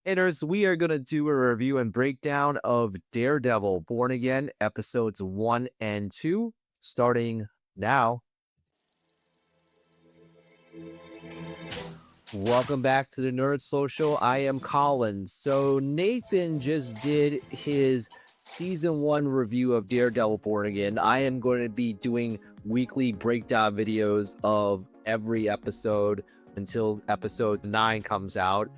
Haters, we are going to do a review and breakdown of Daredevil Born Again episodes 1 and 2, starting now. Welcome back to the Nerd Social. I am Colin. So, Nathan just did his season 1 review of Daredevil Born Again. I am going to be doing weekly breakdown videos of every episode until episode 9 comes out.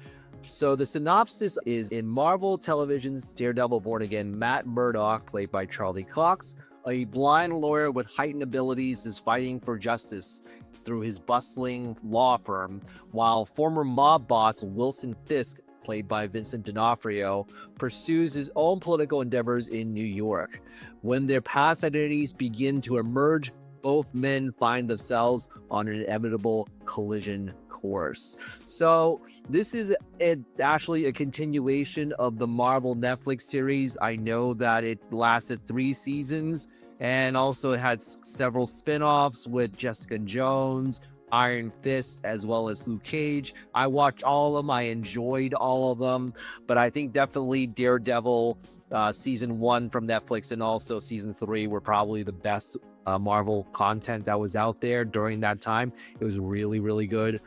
So the synopsis is: in Marvel Television's Daredevil Born Again, Matt Murdock, played by Charlie Cox, a blind lawyer with heightened abilities, is fighting for justice through his bustling law firm, while former mob boss Wilson Fisk, played by Vincent D'Onofrio, pursues his own political endeavors in New York. When their past identities begin to emerge, both men find themselves on an inevitable collision course. So this is actually a continuation of the Marvel Netflix series. I know that it lasted 3 seasons, and also it had several spin-offs with Jessica Jones, Iron Fist, as well as Luke Cage. I watched all of them. I enjoyed all of them, but I think definitely Daredevil season 1 from Netflix and also season 3 were probably the best Marvel content that was out there during that time. It was really, really good.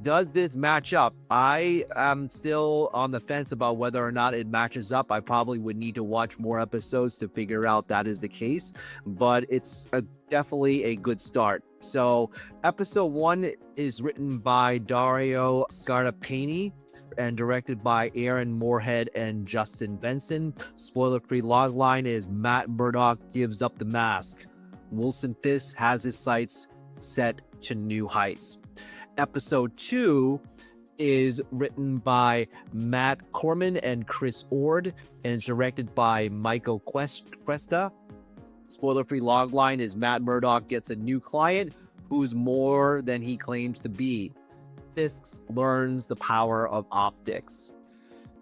Does this match up? I am still on the fence about whether or not it matches up. I probably would need to watch more episodes to figure out that is the case, but it's definitely a good start. So episode 1 is written by Dario Scardapane and directed by Aaron Moorhead and Justin Benson. Spoiler-free logline is: Matt Murdock gives up the mask. Wilson Fisk has his sights set to new heights. Episode 2 is written by Matt Corman and Chris Ord and is directed by Michael Cuesta. Spoiler-free logline is: Matt Murdock gets a new client who's more than he claims to be. Fisk learns the power of optics.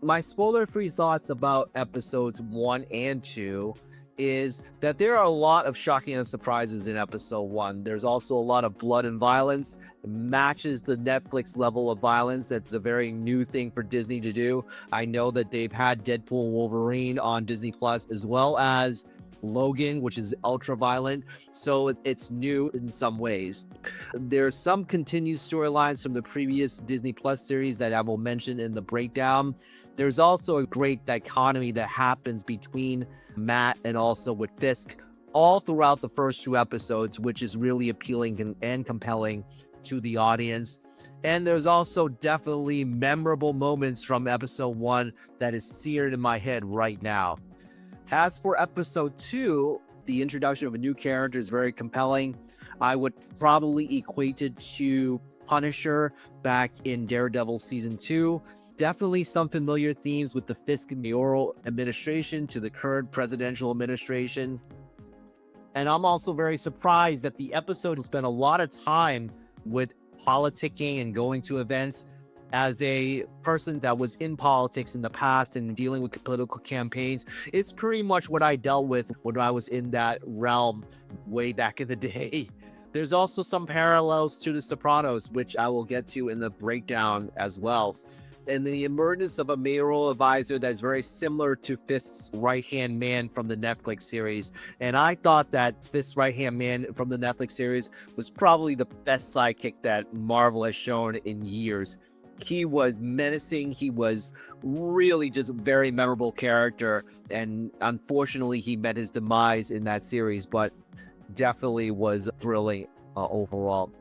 My spoiler-free thoughts about episodes 1 and 2 is that there are a lot of shocking surprises in episode 1. There's also a lot of blood and violence. It matches the Netflix level of violence. That's a very new thing for Disney to do. I know that they've had Deadpool Wolverine on Disney Plus, as well as Logan, which is ultra violent, so it's new in some ways. There's some continued storylines from the previous Disney Plus series that I will mention in the breakdown. There's also a great dichotomy that happens between Matt and also with Fisk all throughout the first 2 episodes, which is really appealing and compelling to the audience. And there's also definitely memorable moments from episode 1 that is seared in my head right now. As for episode 2, the introduction of a new character is very compelling. I would probably equate it to Punisher back in Daredevil season 2. Definitely some familiar themes with the Fisk mayoral administration to the current presidential administration. And I'm also very surprised that the episode spent a lot of time with politicking and going to events. As a person that was in politics in the past and dealing with political campaigns, it's pretty much what I dealt with when I was in that realm way back in the day. There's also some parallels to The Sopranos, which I will get to in the breakdown as well. And the emergence of a mayoral advisor that's very similar to Fisk's right-hand man from the Netflix series. And I thought that Fisk's right-hand man from the Netflix series was probably the best sidekick that Marvel has shown in years. He was menacing. He was really just a very memorable character. And unfortunately, he met his demise in that series, but definitely was thrilling overall.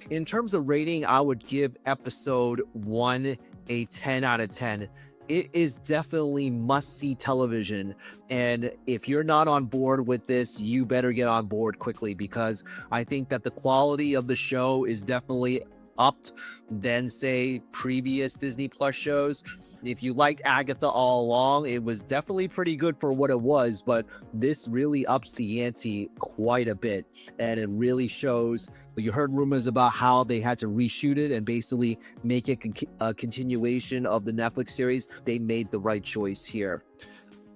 In terms of rating, I would give episode 1 a 10 out of 10. It is definitely must-see television. And if you're not on board with this, you better get on board quickly, because I think that the quality of the show is definitely upped than, say, previous Disney Plus shows. If you liked Agatha all along, it was definitely pretty good for what it was, but this really ups the ante quite a bit, and it really shows. You heard rumors about how they had to reshoot it and basically make it a continuation of the Netflix series. They made the right choice here.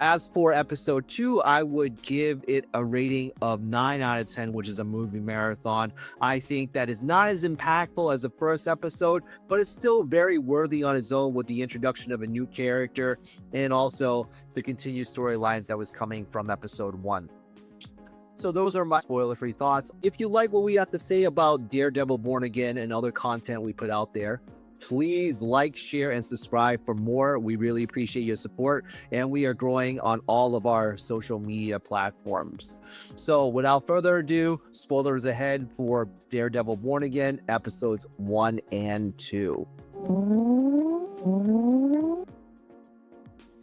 As for episode 2, I would give it a rating of 9 out of 10, which is a movie marathon. I think that is not as impactful as the first episode, but it's still very worthy on its own with the introduction of a new character and also the continued storylines that was coming from episode 1. So those are my spoiler-free thoughts. If you like what we have to say about Daredevil Born Again and other content we put out there, please like, share, and subscribe for more. We really appreciate your support, and we are growing on all of our social media platforms. So without further ado, spoilers ahead for Daredevil Born Again, episodes 1 and 2.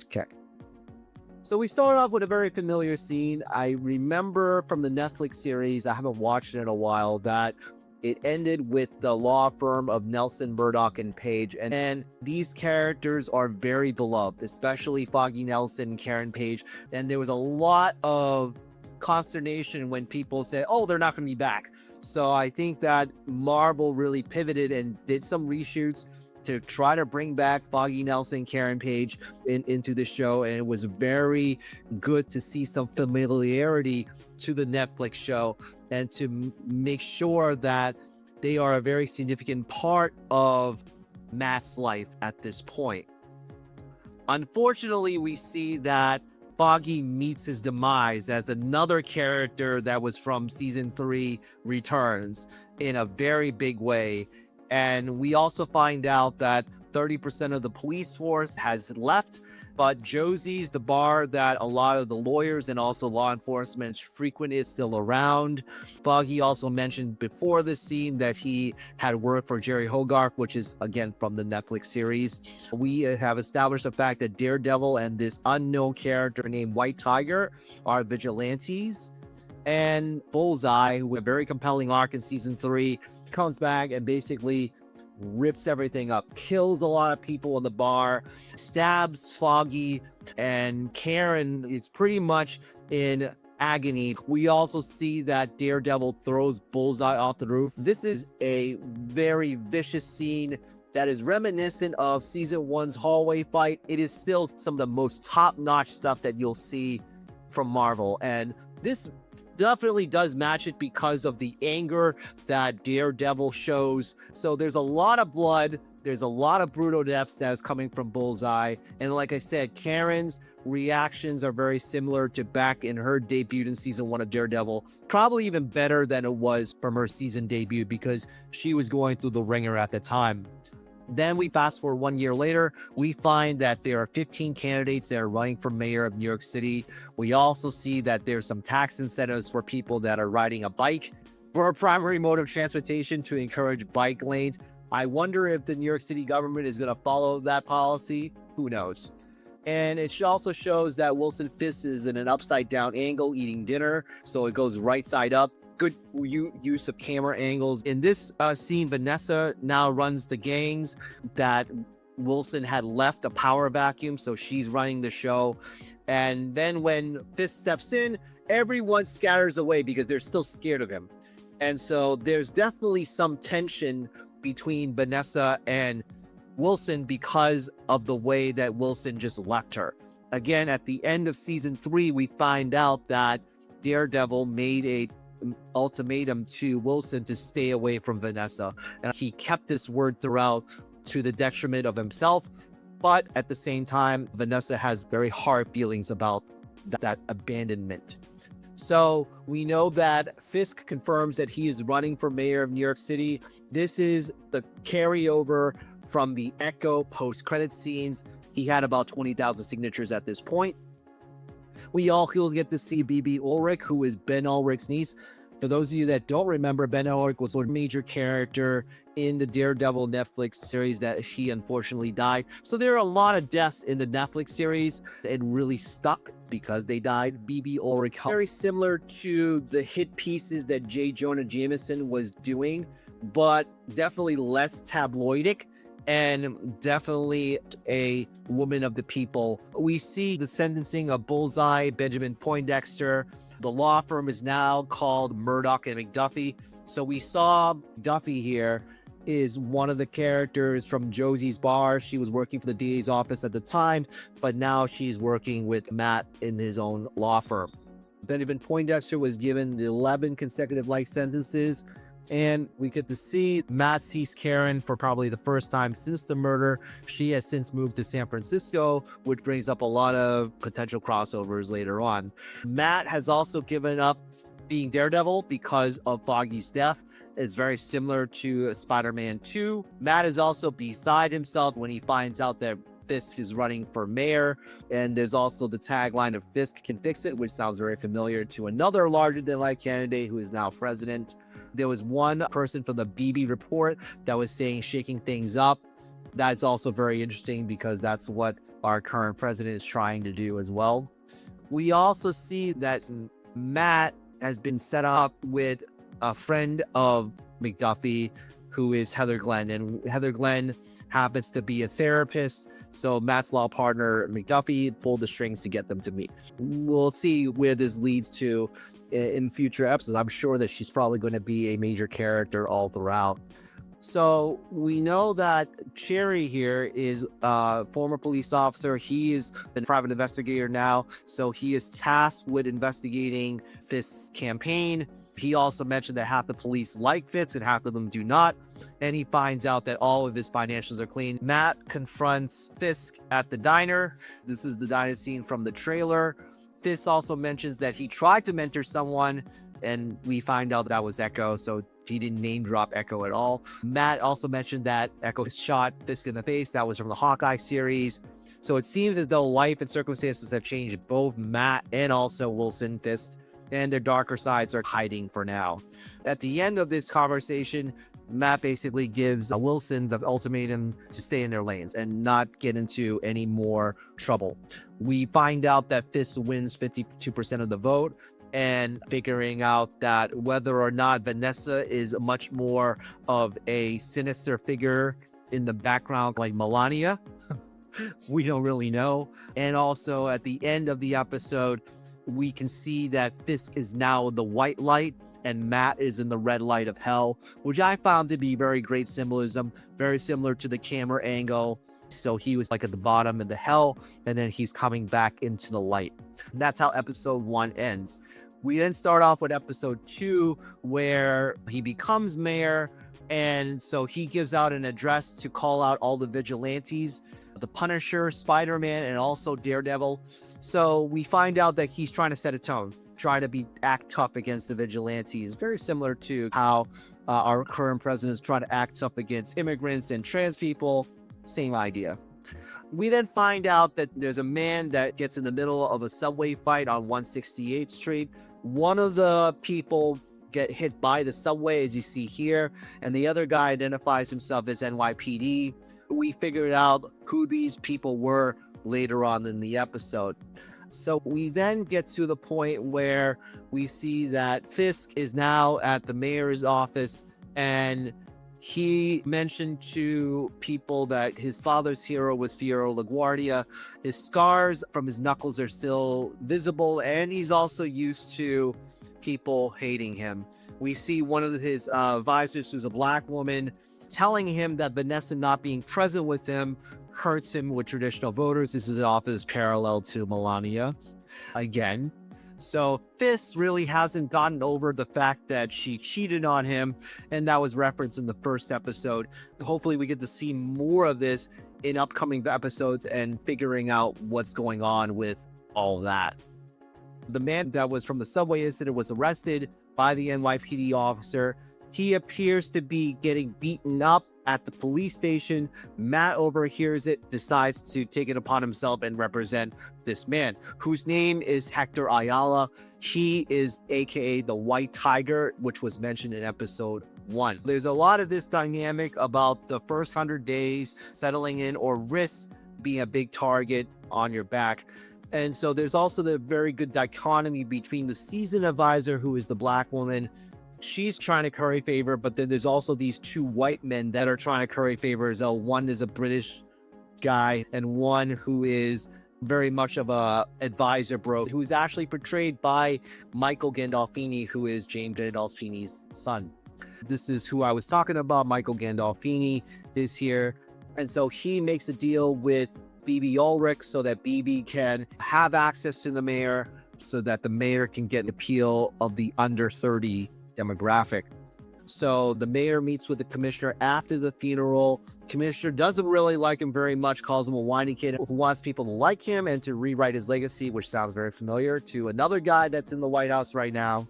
Okay. So we start off with a very familiar scene. I remember from the Netflix series, I haven't watched it in a while, that it ended with the law firm of Nelson, Murdock, and Page. And these characters are very beloved, especially Foggy Nelson, Karen Page. And there was a lot of consternation when people said, oh, they're not going to be back. So I think that Marvel really pivoted and did some reshoots to try to bring back Foggy Nelson, Karen Page into the show. And it was very good to see some familiarity to the Netflix show and to make sure that they are a very significant part of Matt's life at this point. Unfortunately, we see that Foggy meets his demise as another character that was from season 3 returns in a very big way. And we also find out that 30% of the police force has left, but Josie's, the bar that a lot of the lawyers and also law enforcement frequent, is still around. Foggy also mentioned before this scene that he had worked for Jerry Hogarth, which is again from the Netflix series. We have established the fact that Daredevil and this unknown character named White Tiger are vigilantes. And Bullseye, with a very compelling arc in season 3, comes back and basically rips everything up, kills a lot of people in the bar, stabs Foggy, and Karen is pretty much in agony. We also see that Daredevil throws Bullseye off the roof. This is a very vicious scene that is reminiscent of season 1's hallway fight. It is still some of the most top-notch stuff that you'll see from Marvel, and this definitely does match it because of the anger that Daredevil shows. So there's a lot of blood, there's a lot of brutal deaths that is coming from Bullseye, and like I said, Karen's reactions are very similar to back in her debut in season 1 of Daredevil, probably even better than it was from her season debut because she was going through the ringer at the time. Then we fast forward 1 year later, we find that there are 15 candidates that are running for mayor of New York City. We also see that there's some tax incentives for people that are riding a bike for a primary mode of transportation to encourage bike lanes. I wonder if the New York City government is going to follow that policy. Who knows? And it also shows that Wilson Fisk is in an upside down angle eating dinner, so it goes right side up. Good use of camera angles. In this scene, Vanessa now runs the gangs that Wilson had left a power vacuum, so she's running the show. And then when Fisk steps in, everyone scatters away because they're still scared of him. And so there's definitely some tension between Vanessa and Wilson because of the way that Wilson just left her. Again, at the end of season 3, we find out that Daredevil made a ultimatum to Wilson to stay away from Vanessa, and he kept this word throughout to the detriment of himself, but at the same time Vanessa has very hard feelings about that abandonment. So we know that Fisk confirms that he is running for mayor of New York City. This is the carryover from the Echo post-credit scenes. He had about 20,000 signatures at this point. We all get to see Bibi Ulrich, who is Ben Ulrich's niece. For those of you that don't remember, Ben Ulrich was a major character in the Daredevil Netflix series that he unfortunately died. So there are a lot of deaths in the Netflix series. It really stuck because they died. Bibi Ulrich, very similar to the hit pieces that J. Jonah Jameson was doing, but definitely less tabloidic. And definitely a woman of the people. We see the sentencing of Bullseye, Benjamin Poindexter. The law firm is now called Murdock and McDuffie. So we saw Duffy here is one of the characters from Josie's Bar. She was working for the DA's office at the time, but now she's working with Matt in his own law firm. Benjamin Poindexter was given 11 consecutive life sentences, and we get to see Matt sees Karen for probably the first time since the murder. She has since moved to San Francisco, which brings up a lot of potential crossovers later on. Matt has also given up being Daredevil because of Foggy's death. It's very similar to Spider-Man 2. Matt is also beside himself when he finds out that Fisk is running for mayor, and there's also the tagline of Fisk can fix it, which sounds very familiar to another larger-than-life candidate who is now president. There was one person from the BB report that was saying shaking things up. That's also very interesting because that's what our current president is trying to do as well. We also see that Matt has been set up with a friend of McDuffie, who is Heather Glenn, and Heather Glenn happens to be a therapist. So Matt's law partner, McDuffie, pulled the strings to get them to meet. We'll see where this leads to in future episodes. I'm sure that she's probably going to be a major character all throughout. So we know that Cherry here is a former police officer. He is a private investigator now. So he is tasked with investigating Fisk's campaign. He also mentioned that half the police like Fisk and half of them do not. And he finds out that all of his financials are clean. Matt confronts Fisk at the diner. This is the diner scene from the trailer. Fisk also mentions that he tried to mentor someone, and we find out that was Echo. So he didn't name drop Echo at all. Matt also mentioned that Echo shot Fisk in the face. That was from the Hawkeye series. So it seems as though life and circumstances have changed both Matt and also Wilson Fisk, and their darker sides are hiding for now. At the end of this conversation, Matt basically gives Wilson the ultimatum to stay in their lanes and not get into any more trouble. We find out that Fisk wins 52% of the vote, and figuring out that whether or not Vanessa is much more of a sinister figure in the background like Melania, we don't really know. And also at the end of the episode, we can see that Fisk is now the white light and Matt is in the red light of hell, which I found to be very great symbolism, very similar to the camera angle. So he was like at the bottom of the hell, and then he's coming back into the light. And that's how episode 1 ends. We then start off with episode 2, where he becomes mayor, and so he gives out an address to call out all the vigilantes, the Punisher, Spider-Man, and also Daredevil. So we find out that he's trying to set a tone, trying to act tough against the vigilantes, very similar to how our current president is trying to act tough against immigrants and trans people. Same idea. We then find out that there's a man that gets in the middle of a subway fight on 168th Street. One of the people get hit by the subway, as you see here, and the other guy identifies himself as NYPD. We figured out who these people were later on in the episode. So we then get to the point where we see that Fisk is now at the mayor's office, and he mentioned to people that his father's hero was Fiero LaGuardia. His scars from his knuckles are still visible, and he's also used to people hating him. We see one of his advisors, who's a black woman, telling him that Vanessa not being present with him hurts him with traditional voters. This is an office parallel to Melania again. So Fisk really hasn't gotten over the fact that she cheated on him, and that was referenced in the first episode. Hopefully we get to see more of this in upcoming episodes and figuring out what's going on with all that. The man that was from the subway incident was arrested by the NYPD officer. He appears to be getting beaten up at the police station. Matt overhears it, decides to take it upon himself and represent this man, whose name is Hector Ayala. He is aka the White Tiger, which was mentioned in episode 1. There's a lot of this dynamic about the first 100 days settling in or risk being a big target on your back. And so there's also the very good dichotomy between the seasoned advisor, who is the black woman. She's trying to curry favor, but then there's also these two white men that are trying to curry favor as well. One is a British guy and one who is very much of a advisor bro, who is actually portrayed by Michael Gandolfini, who is James Gandolfini's son. This is who I was talking about. Michael Gandolfini is here. And so he makes a deal with BB Ulrich so that BB can have access to the mayor, so that the mayor can get an appeal of the under 30 demographic. So the mayor meets with the commissioner after the funeral. Commissioner doesn't really like him very much, calls him a whiny kid who wants people to like him and to rewrite his legacy, which sounds very familiar to another guy that's in the White House right now.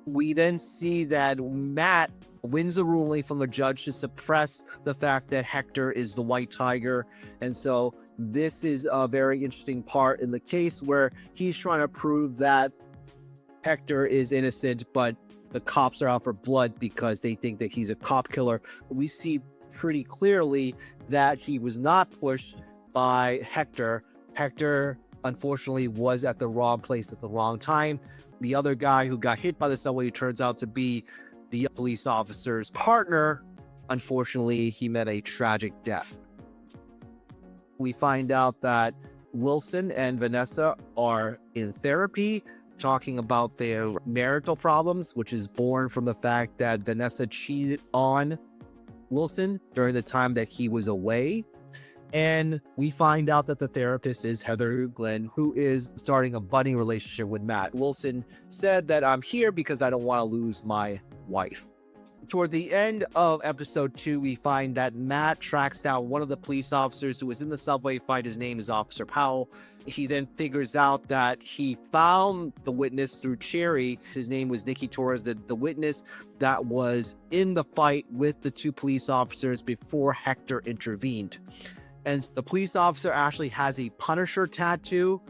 We then see that Matt wins a ruling from the judge to suppress the fact that Hector is the white tiger. And so this is a very interesting part in the case where he's trying to prove that Hector is innocent, but the cops are out for blood because they think that he's a cop killer. We see pretty clearly that he was not pushed by Hector. Hector, unfortunately, was at the wrong place at the wrong time. The other guy who got hit by the subway turns out to be the police officer's partner. Unfortunately, he met a tragic death. We find out that Wilson and Vanessa are in therapy, talking about their marital problems, which is born from the fact that Vanessa cheated on Wilson during the time that he was away. And we find out that the therapist is Heather Glenn, who is starting a budding relationship with Matt. Wilson said that I'm here because I don't want to lose my wife. Toward the end of episode 2, we find that Matt tracks down one of the police officers who was in the subway fight. His name is Officer Powell. He then figures out that he found the witness through Cherry. His name was Nicky Torres, the witness that was in the fight with the 2 police officers before Hector intervened. And the police officer actually has a Punisher tattoo,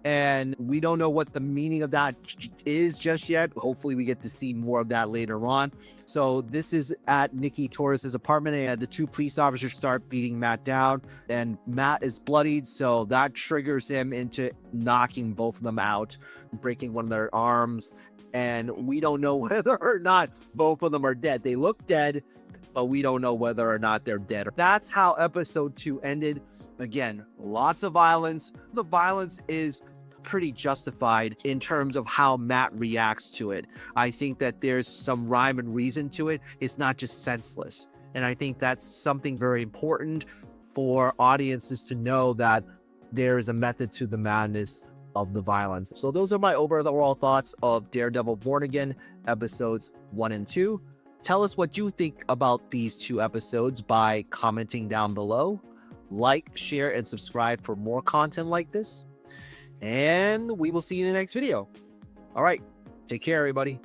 and we don't know what the meaning of that is just yet. Hopefully we get to see more of that later on. So this is at Nicky Torres' apartment, and the 2 police officers start beating Matt down, and Matt is bloodied, so that triggers him into knocking both of them out, breaking one of their arms, and we don't know whether or not both of them are dead. They look dead, but we don't know whether or not they're dead. That's how episode 2 ended. Again, lots of violence. The violence is pretty justified in terms of how Matt reacts to it. I think that there's some rhyme and reason to it. It's not just senseless. And I think that's something very important for audiences to know, that there is a method to the madness of the violence. So those are my overall thoughts of Daredevil Born Again episodes 1 and 2. Tell us what you think about these 2 episodes by commenting down below. Like, share, and subscribe for more content like this. And we will see you in the next video. All right. Take care, everybody.